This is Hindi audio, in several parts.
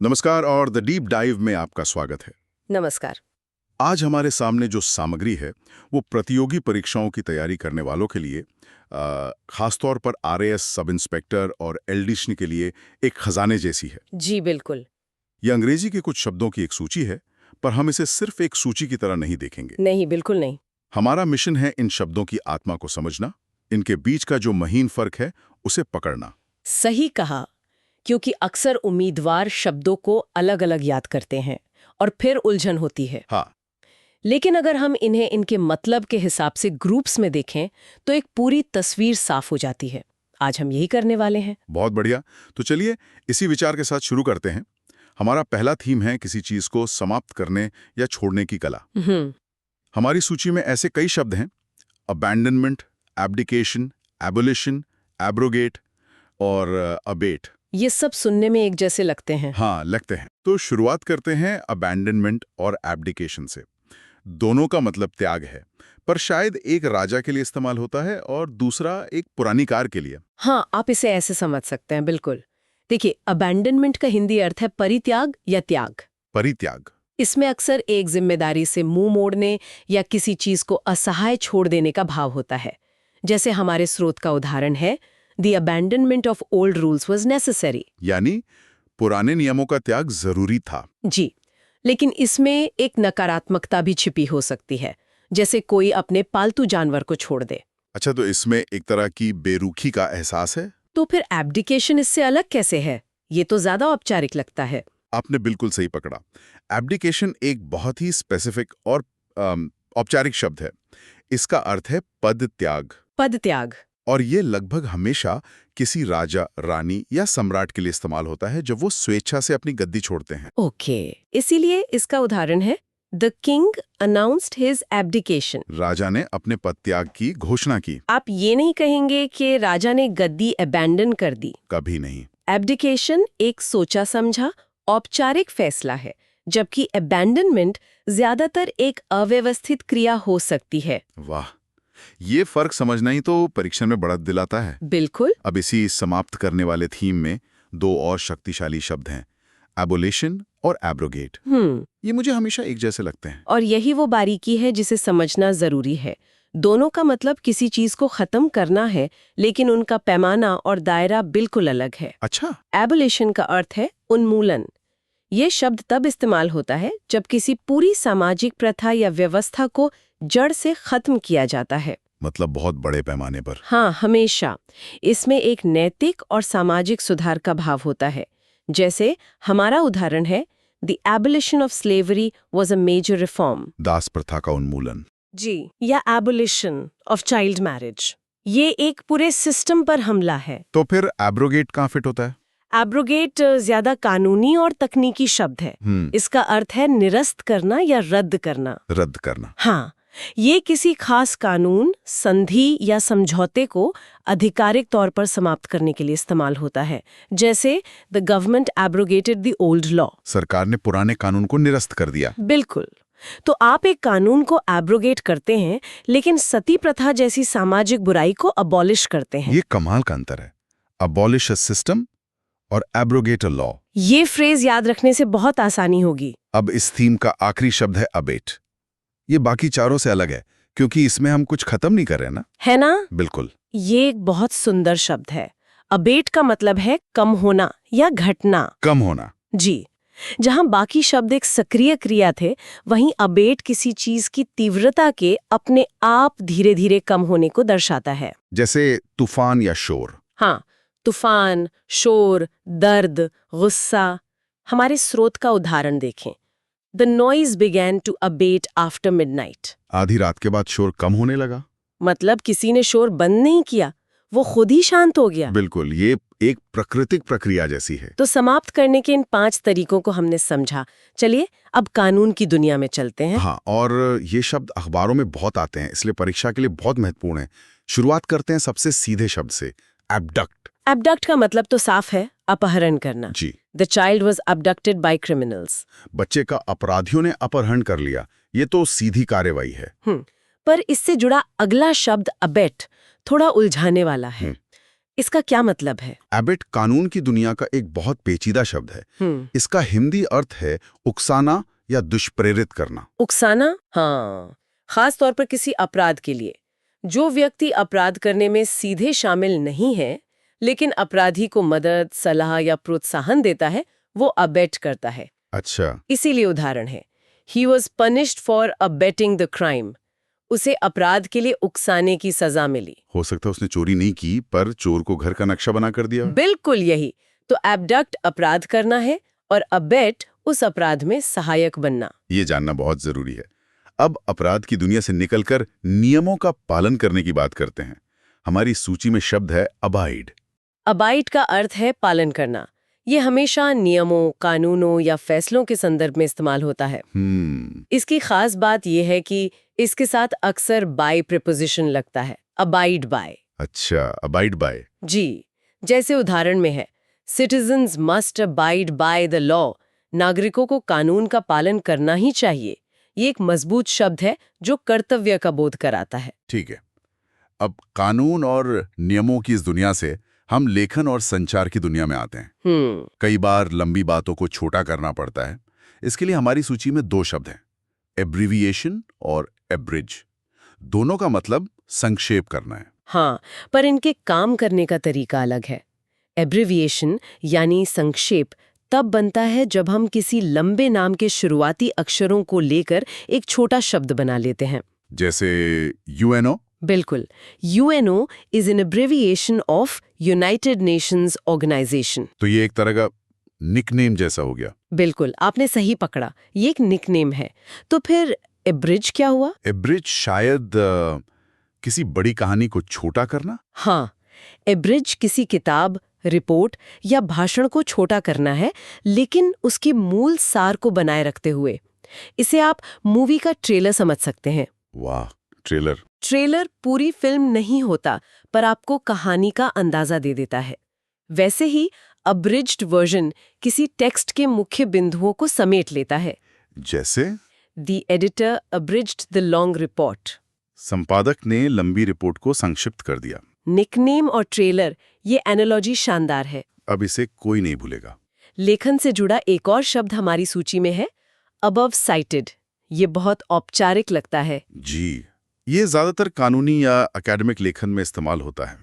नमस्कार और द डीप डाइव में आपका स्वागत है। नमस्कार। आज हमारे सामने जो सामग्री है वो प्रतियोगी परीक्षाओं की तैयारी करने वालों के लिए खासतौर पर आरएएस सब इंस्पेक्टर और एलडीसी के लिए एक खजाने जैसी है। जी बिल्कुल। ये अंग्रेजी के कुछ शब्दों की एक सूची है, पर हम इसे सिर्फ एक सूची की तरह नहीं देखेंगे। नहीं, बिल्कुल नहीं। हमारा मिशन है इन शब्दों की आत्मा को समझना, इनके बीच का जो महीन फर्क है उसे पकड़ना। सही कहा, क्योंकि अक्सर उम्मीदवार शब्दों को अलग अलग याद करते हैं और फिर उलझन होती है। हाँ, लेकिन अगर हम इन्हें इनके मतलब के हिसाब से ग्रुप्स में देखें तो एक पूरी तस्वीर साफ हो जाती है। आज हम यही करने वाले हैं। बहुत बढ़िया। तो चलिए इसी विचार के साथ शुरू करते हैं। हमारा पहला थीम है किसी चीज को समाप्त करने या छोड़ने की कला। हमारी सूची में ऐसे कई शब्द हैं: अबैंडनमेंट, एब्डिकेशन, एबोलिशन, एब्रोगेट और अबेट। ये सब सुनने में एक जैसे लगते हैं। हाँ, लगते हैं। तो शुरुआत करते हैं अबैंडनमेंट और एब्डिकेशन से। दोनों का मतलब त्याग है, पर शायद एक राजा के लिए इस्तेमाल होता है और दूसरा एक पुरानी कार के लिए। हाँ, आप इसे ऐसे समझ सकते हैं। बिल्कुल। देखिए, अबैंडनमेंट का हिंदी अर्थ है परित्याग या त्याग। परित्याग। इसमें अक्सर एक जिम्मेदारी से मुंह मोड़ने या किसी चीज को असहाय छोड़ देने का भाव होता है। जैसे हमारे स्रोत का उदाहरण है, the abandonment of old rules was necessary. यानी पुराने नियमों का त्याग जरूरी था। जी, लेकिन इसमें एक नकारात्मकता भी छिपी हो सकती है, जैसे कोई अपने पालतू जानवर को छोड़ दे। अच्छा, तो इसमें एक तरह की बेरुखी का एहसास है। तो फिर एब्डिकेशन इससे अलग कैसे है? ये तो ज्यादा औपचारिक लगता है। आपने बिल्कुल सही पकड़ा। एब्डिकेशन एक बहुत ही स्पेसिफिक और औपचारिक शब्द है। इसका अर्थ है पद त्याग। पद त्याग। और ये लगभग हमेशा किसी राजा, रानी या सम्राट के लिए इस्तेमाल होता है जब वो स्वेच्छा से अपनी गद्दी छोड़ते हैं। ओके, इसीलिए इसका उदाहरण है, the king announced his abdication. राजा ने अपने पद त्याग की घोषणा की। आप ये नहीं कहेंगे कि राजा ने गद्दी अबैंडन कर दी। कभी नहीं। एब्डिकेशन एक सोचा समझा औपचारिक फैसला है, जबकि अबैंडनमेंट ज्यादातर एक अव्यवस्थित क्रिया हो सकती है। वाह, ये फर्क समझना ही तो परीक्षा में बढ़त दिलाता है। बिल्कुल। अब इसी समाप्त करने वाले थीम में दो और शक्तिशाली शब्द हैं, एबोलिशन और एब्रोगेट। ये मुझे हमेशा एक जैसे लगते हैं। और यही वो बारीकी है जिसे समझना जरूरी है। दोनों का मतलब किसी चीज को खत्म करना है, लेकिन उनका पैमाना और दायरा बिल्कुल अलग है। अच्छा। एबोलिशन का अर्थ है उन्मूलन। ये शब्द तब इस्तेमाल होता है जब किसी पूरी सामाजिक प्रथा या व्यवस्था को जड़ से खत्म किया जाता है। मतलब बहुत बड़े पैमाने पर। हाँ, हमेशा। इसमें एक नैतिक और सामाजिक सुधार का भाव होता है। जैसे हमारा उदाहरण है, the abolition of slavery was a major reform. दास प्रथा का उन्मूलन। जी, या एबोलिशन ऑफ चाइल्ड मैरिज। ये एक पूरे सिस्टम पर हमला है। तो फिर एब्रोगेट कहाँ फिट होता है? एब्रोगेट ज्यादा कानूनी और तकनीकी शब्द है। इसका अर्थ है निरस्त करना या रद्द करना। रद्द करना। हाँ, ये किसी खास कानून, संधि या समझौते को आधिकारिक तौर पर समाप्त करने के लिए इस्तेमाल होता है। जैसे the government abrogated the old law. सरकार ने पुराने कानून को निरस्त कर दिया। बिल्कुल। तो आप एक कानून को एब्रोगेट करते हैं, लेकिन सती प्रथा जैसी सामाजिक बुराई को अबॉलिश करते हैं। ये कमाल का अंतर है, अबॉलिश अ सिस्टम और एब्रोगेट अ लॉ। ये फ्रेज याद रखने से बहुत आसानी होगी। अब इस थीम का आखिरी शब्द है अबेट। ये बाकी चारों से अलग है, क्योंकि इसमें हम कुछ खत्म नहीं कर रहे ना। है ना? बिल्कुल। ये एक बहुत सुंदर शब्द है। अबेट का मतलब है कम होना या घटना। कम होना। जी, जहां बाकी शब्द एक सक्रिय क्रिया थे, वहीं अबेट किसी चीज की तीव्रता के अपने आप धीरे धीरे कम होने को दर्शाता है। जैसे तूफान या शोर। हाँ, तूफान, शोर, दर्द, गुस्सा। हमारे स्रोत का उदाहरण देखें, the noise began to abate after midnight. आधी रात के बाद शोर कम होने लगा। मतलब किसी ने शोर बंद नहीं किया, वो खुद ही शांत हो गया। बिल्कुल, ये एक प्राकृतिक प्रक्रिया जैसी है। तो समाप्त करने के इन 5 तरीकों को हमने समझा। चलिए अब कानून की दुनिया में चलते हैं। हाँ, और ये शब्द अखबारों में बहुत आते हैं, इसलिए परीक्षा के लिए बहुत महत्वपूर्ण है। शुरुआत करते हैं सबसे सीधे शब्द से, एब्डक्ट। एब्डक्ट का मतलब तो साफ है, अपहरण करना। जी। The child was abducted by criminals. बच्चे का अपराधियों ने अपहरण कर लिया, ये तो सीधी कार्रवाई है। पर इससे जुड़ा अगला शब्द अबेट थोड़ा उलझाने वाला है। इसका क्या मतलब है? एबेट कानून की दुनिया का एक बहुत पेचीदा शब्द है। इसका हिंदी अर्थ है उकसाना या दुष्प्रेरित करना। उकसाना? हाँ, खास तौर पर किसी अपराध के लिए। जो व्यक्ति अपराध करने में सीधे शामिल नहीं है, लेकिन अपराधी को मदद, सलाह या प्रोत्साहन देता है, वो अबेट करता है। अच्छा। इसीलिए उदाहरण है, he was punished for abetting the crime. उसे अपराध के लिए उकसाने की सजा मिली। हो सकता है उसने चोरी नहीं की, पर चोर को घर का नक्शा बना कर दिया। बिल्कुल यही। तो एबडक्ट अपराध करना है और अबेट उस अपराध में सहायक बनना। ये जानना बहुत जरूरी है। अब अपराध की दुनिया से निकलकर नियमों का पालन करने की बात करते हैं। हमारी सूची में शब्द है अबाइड। अबाइड का अर्थ है पालन करना। ये हमेशा नियमों, कानूनों या फैसलों के संदर्भ में इस्तेमाल होता है। इसकी खास बात यह है कि इसके साथ अक्सर बाय प्रीपोजिशन लगता है, अबाइड बाय। अच्छा, अबाइड बाय। जी, जैसे उदाहरण में है, citizens must abide by the law. नागरिकों को कानून का पालन करना ही चाहिए। ये एक मजबूत शब्द है जो कर्तव्य का बोध कराता है। ठीक है। अब कानून और नियमों की इस दुनिया से हम लेखन और संचार की दुनिया में आते हैं। कई बार लंबी बातों को छोटा करना पड़ता है। इसके लिए हमारी सूची में 2 शब्द हैं, एब्रीविएशन और एब्रिज। दोनों का मतलब संक्षेप करना है। हाँ, पर इनके काम करने का तरीका अलग है। एब्रीविएशन यानी संक्षेप तब बनता है जब हम किसी लंबे नाम के शुरुआती अक्षरों को लेकर एक छोटा शब्द बना लेते हैं। जैसे यूएनओ। बिल्कुल, UNO is an abbreviation of United Nations Organisation. तो ये एक तरह का निकनेम जैसा हो गया। बिल्कुल, आपने सही पकड़ा, ये एक निकनेम है। तो फिर एब्रिज क्या हुआ? एब्रिज शायद किसी बड़ी कहानी को छोटा करना। हाँ, एब्रिज किसी किताब, रिपोर्ट या भाषण को छोटा करना है, लेकिन उसके मूल सार को बनाए रखते हुए। इसे आप मूवी का ट्रेलर समझ सकते हैं। वाह, ट्रेलर। ट्रेलर पूरी फिल्म नहीं होता, पर आपको कहानी का अंदाजा दे देता है। वैसे ही अब्रिज्ड वर्जन किसी टेक्स्ट के मुख्य बिंदुओं को समेट लेता है। जैसे the editor abridged the long report. संपादक ने लंबी रिपोर्ट को संक्षिप्त कर दिया। निकनेम और ट्रेलर, ये एनालॉजी शानदार है। अब इसे कोई नहीं भूलेगा। लेखन से जुड़ा एक और शब्द हमारी सूची में है, अबव साइटेड। ये बहुत औपचारिक लगता है। जी, ये ज्यादातर कानूनी या एकेडमिक लेखन में इस्तेमाल होता है।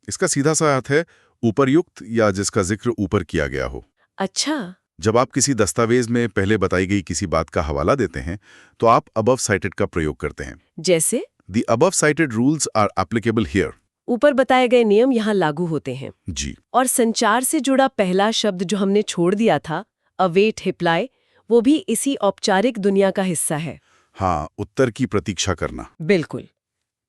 इसका सीधा सा अर्थ है ऊपरयुक्त या जिसका जिक्र ऊपर किया गया हो। अच्छा। जब आप किसी दस्तावेज में पहले बताई गई किसी बात का हवाला देते हैं, तो आप अबव साइटेड का प्रयोग करते हैं। जैसे the above cited rules are applicable here. ऊपर बताए गए नियम यहाँ लागू होते हैं। जी। और संचार से जुड़ा पहला शब्द जो हमने छोड़ दिया था, अवेट हिप्लाई, वो भी इसी औपचारिक दुनिया का हिस्सा है। हाँ, उत्तर की प्रतीक्षा करना। बिल्कुल।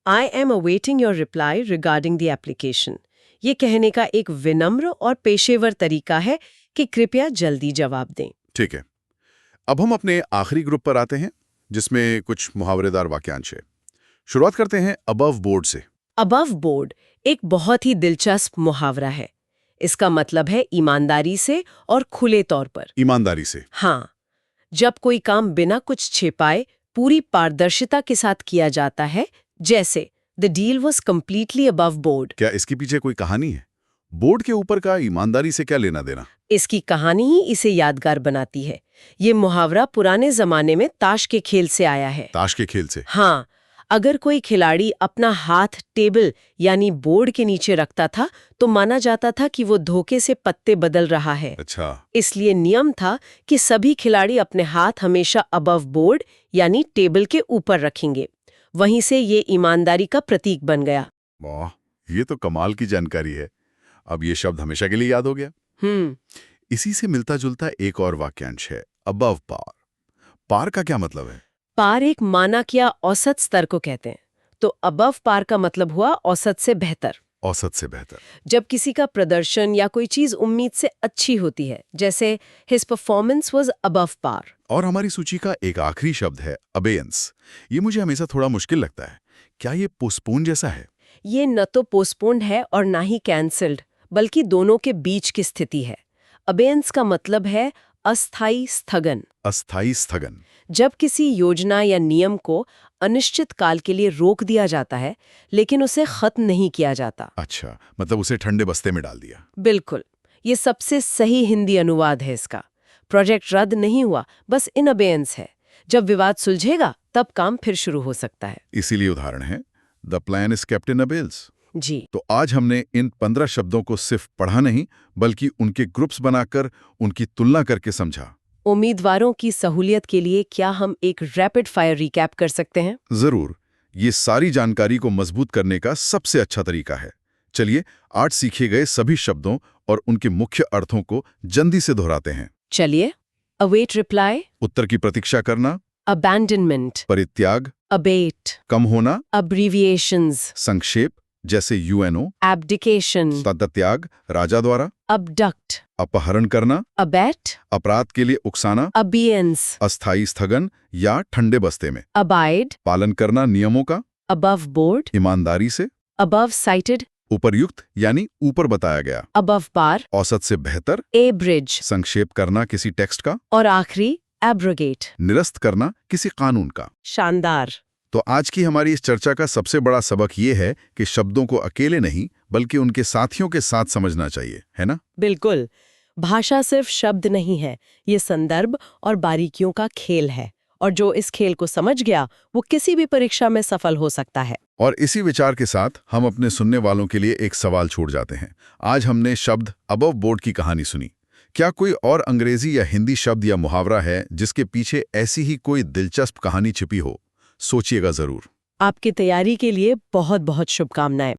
I am awaiting your reply regarding the application. ये कहने का एक विनम्र और पेशेवर तरीका है कि कृपया जल्दी जवाब दें। ठीक है। अब हम अपने आखिरी ग्रुप पर आते हैं, जिसमें कुछ मुहावरेदार वाक्यांश है। शुरुआत करते हैं अबव बोर्ड से। अबव बोर्ड एक बहुत ही दिलचस्प मुहावरा है। इसका मतलब है ईमानदारी से और खुले तौर पर। ईमानदारी से। हाँ, जब कोई काम बिना कुछ छिपाए पूरी पारदर्शिता के साथ किया जाता है, जैसे the deal was completely above board. क्या इसके पीछे कोई कहानी है? बोर्ड के ऊपर का ईमानदारी से क्या लेना देना? इसकी कहानी ही इसे यादगार बनाती है। ये मुहावरा पुराने जमाने में ताश के खेल से आया है। ताश के खेल से? हाँ, अगर कोई खिलाड़ी अपना हाथ टेबल यानी बोर्ड के नीचे रखता था, तो माना जाता था कि वो धोखे से पत्ते बदल रहा है। अच्छा। इसलिए नियम था कि सभी खिलाड़ी अपने हाथ हमेशा अबव बोर्ड यानी टेबल के ऊपर रखेंगे। वहीं से ये ईमानदारी का प्रतीक बन गया। वाह, ये तो कमाल की जानकारी है। अब ये शब्द हमेशा के लिए याद हो गया। इसी से मिलता जुलता एक और वाक्यांश है, अबव पार। पार का क्या मतलब है? पार एक मानक या औसत स्तर को कहते हैं। तो अबव पार का मतलब हुआ औसत से बेहतर। औसत से बेहतर। जब किसी का प्रदर्शन या कोई चीज उम्मीद से अच्छी होती है, जैसे his performance was above par. और हमारी सूची का एक आखिरी शब्द है अबेयंस। ये मुझे हमेशा थोड़ा मुश्किल लगता है। क्या ये पोस्टपोन जैसा है? ये न तो पोस्टपोन्ड है और ना ही कैंसल्ड, बल्कि दोनों के बीच की स्थिति है। अबेयंस का मतलब है अस्थायी स्थगन। अस्थायी स्थगन। जब किसी योजना या नियम को अनिश्चित काल के लिए रोक दिया जाता है, लेकिन उसे खत्म नहीं किया जाता। अच्छा, मतलब उसे ठंडे बस्ते में डाल दिया। बिल्कुल, ये सबसे सही हिंदी अनुवाद है इसका। प्रोजेक्ट रद्द नहीं हुआ, बस इन अबेयंस है। जब विवाद सुलझेगा तब काम फिर शुरू हो सकता है। इसीलिए उदाहरण है the plan is kept in abeyance. जी। तो आज हमने इन 15 शब्दों को सिर्फ पढ़ा नहीं, बल्कि उनके ग्रुप्स बनाकर उनकी तुलना करके समझा। उम्मीदवारों की सहूलियत के लिए क्या हम एक रैपिड फायर रिकैप कर सकते हैं? जरूर, ये सारी जानकारी को मजबूत करने का सबसे अच्छा तरीका है। चलिए, आज सीखे गए सभी शब्दों और उनके मुख्य अर्थों को जल्दी से दोहराते हैं। चलिए। अवेट रिप्लाई, उत्तर की प्रतीक्षा करना, अबैंडनमेंट, परित्याग, अबेट, कम होना, अब्रीविएशंस, संक्षेप जैसे यूएनओ, एब्डिकेशन, तदत्याग राजा द्वारा, अबडक्ट, अपहरण करना, अबेट, अपराध के लिए उकसाना, अबियंस, अस्थायी स्थगन या ठंडे बस्ते में, अबाइड, पालन करना नियमों का, अबव बोर्ड, ईमानदारी से, अबव साइटेड, उपर्युक्त यानी ऊपर बताया गया, अबव पार, औसत से बेहतर, एब्रिज, संक्षेप करना किसी टेक्स्ट का, और आखिरी एब्रोगेट, निरस्त करना किसी कानून का। शानदार। तो आज की हमारी इस चर्चा का सबसे बड़ा सबक ये है कि शब्दों को अकेले नहीं बल्कि उनके साथियों के साथ समझना चाहिए, है ना? बिल्कुल। भाषा सिर्फ शब्द नहीं है, ये संदर्भ और बारीकियों का खेल है, और जो इस खेल को समझ गया वो किसी भी परीक्षा में सफल हो सकता है। और इसी विचार के साथ हम अपने सुनने वालों के लिए एक सवाल छोड़ जाते हैं। आज हमने शब्द अबव बोर्ड की कहानी सुनी। क्या कोई और अंग्रेजी या हिंदी शब्द या मुहावरा है जिसके पीछे ऐसी ही कोई दिलचस्प कहानी छिपी हो? सोचिएगा जरूर। आपकी तैयारी के लिए बहुत बहुत शुभकामनाएं।